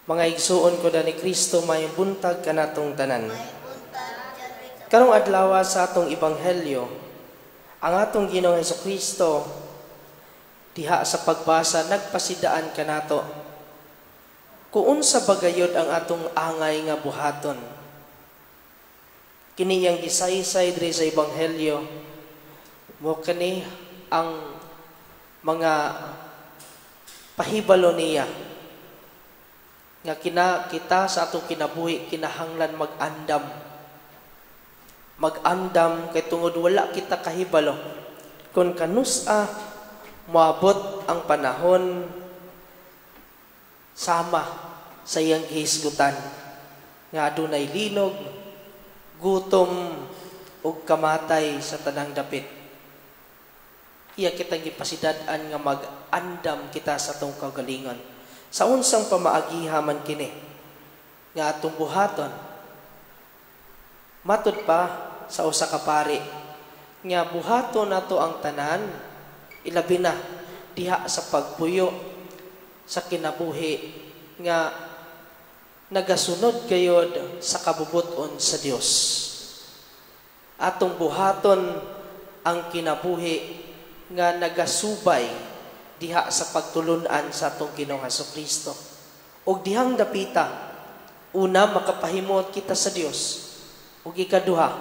Mga igsuon ko ni Kristo may buntag kanatong tanan. Karong adlaw sa atong ebanghelyo, ang atong Ginoong Hesukristo diha sa pagbasa nagpasidaan kanato kung unsa bagayod ang atong angay nga buhaton. Kini yang gisaysay diri sa ebanghelyo mo kani ang mga pahibalo niya nga kita sa atong kinabuhi kinahanglan mag-andam kay tungod wala kita kahibalo kung kanusa moabot ang panahon sama sa iyang gihisgutan nga adunay linog, gutom ug kamatay sa tanang dapit. Iya kitang gipasidad-an nga mag-andam kita sa atong kaugalingon. Sa unsang pamaagiha man kini nga atong buhaton, matud pa sa usa ka pari nga buhaton nato ang tanan, ilabi na diha sa pagpuyo sa kinabuhi nga nagasunod gayod sa kabubuton sa Dios. Atong buhaton ang kinabuhi nga nagasubay diha sa pagtulunan sa atong Ginoong Hesukristo. Og dihang dapita, una makapahimot kita sa Dios. Ug ikaduha,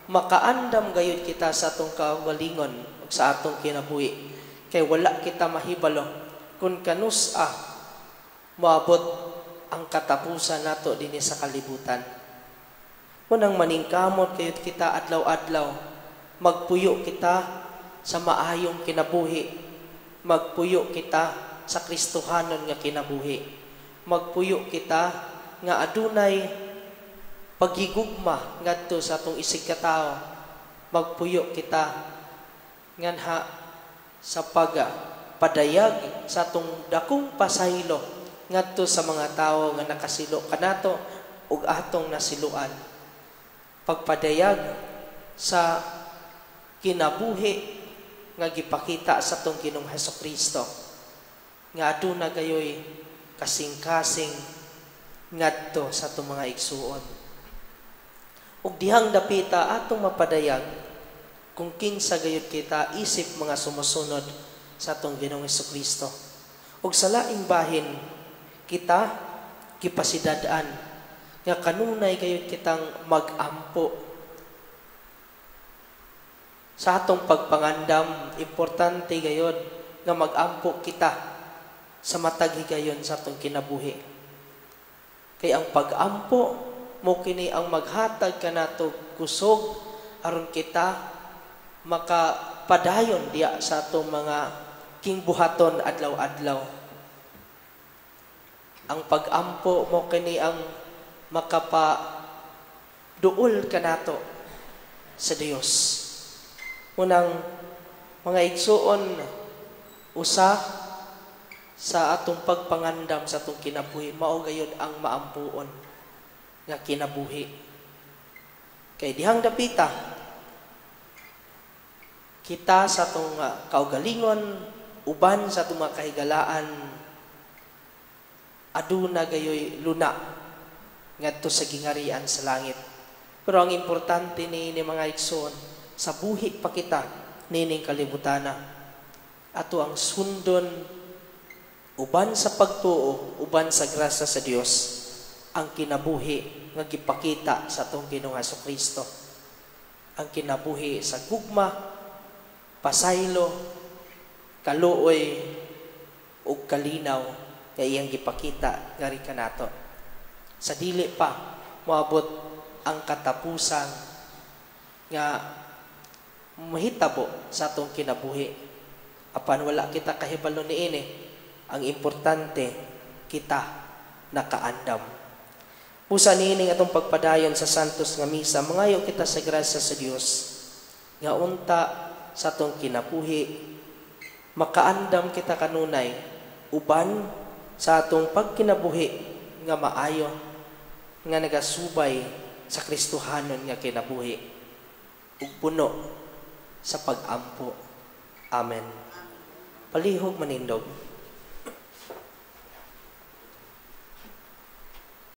makaandam gayud kita sa atong kaugalingon ug sa atong kinabuhi. Kay wala kita mahibalo kung kanusa moabot ang katapusan nato dinhi sa kalibutan. Kunang maningkamot gayud kita adlaw-adlaw, magpuyo kita sa maayong kinabuhi. Magpuyo kita sa Kristohanon nga kinabuhi. Magpuyo kita nga adunay pagigugma ngadto sa atong isig ka tawo. Magpuyo kita nganha sa padayag sa atong dakong pasaylo ngadto sa mga tawo nga nakasilo kanato ug atong nasiluan. Pagpadayag sa kinabuhi nga gipakita sa atong Ginoong Hesukristo nga aduna gayoy kasing-kasing ngadto sa atong mga igsuon. Ug dihang dapita atong mapadayag kung kinsa gayud kita isip mga sumusunod sa atong Ginoong Hesukristo. Ug sa laing bahin kita gipasidad-an nga kanunay gayud kitang mag-ampo sa atong pagpangandam. Importante gayod nga mag-ampo kita sa matag higayon sa atong kinabuhi. Kay ang pag-ampo mo kini ang maghatag kanato kusog aron kita makapadayon diya sa atong mga kingbuhaton adlaw-adlaw. Ang pag-ampo mo kini ang makapaduol kanato sa Dios. Unang mga igsuon, usa sa atong pagpangandam sa atong kinabuhi, mao gayud ang maampuon nga kinabuhi. Kay dihang dapita, kita sa atong kaugalingon, uban sa atong mga kahigalaan, aduna gayoy luna ngadto sa gingarian sa langit. Pero ang importante ni mga igsuon, sa buhi pa kita nining kalibutana ato ang sundon uban sa pagtuo, uban sa grasya sa Dios ang kinabuhi nga gipakita sa atong Ginoong Hesukristo. Ang kinabuhi sa gugma, pasaylo, kaluoy ug kalinaw nga iyang gipakita ngari kanato. Sa dili pa moabot ang katapusan nga mahitabo sa atong kinabuhi. Apan wala kita kahibalo niini, ang importante kita nakaandam. Pusa niining atong pagpadayon sa santos nga misa, mangayo kita sa grasya sa Dios nga unta sa atong kinabuhi makaandam kita kanunay uban sa atong pagkinabuhi nga maayo nga nagasubay sa Kristohanon nga kinabuhi ug puno sa pag-ampo. Amen. Palihog manindog.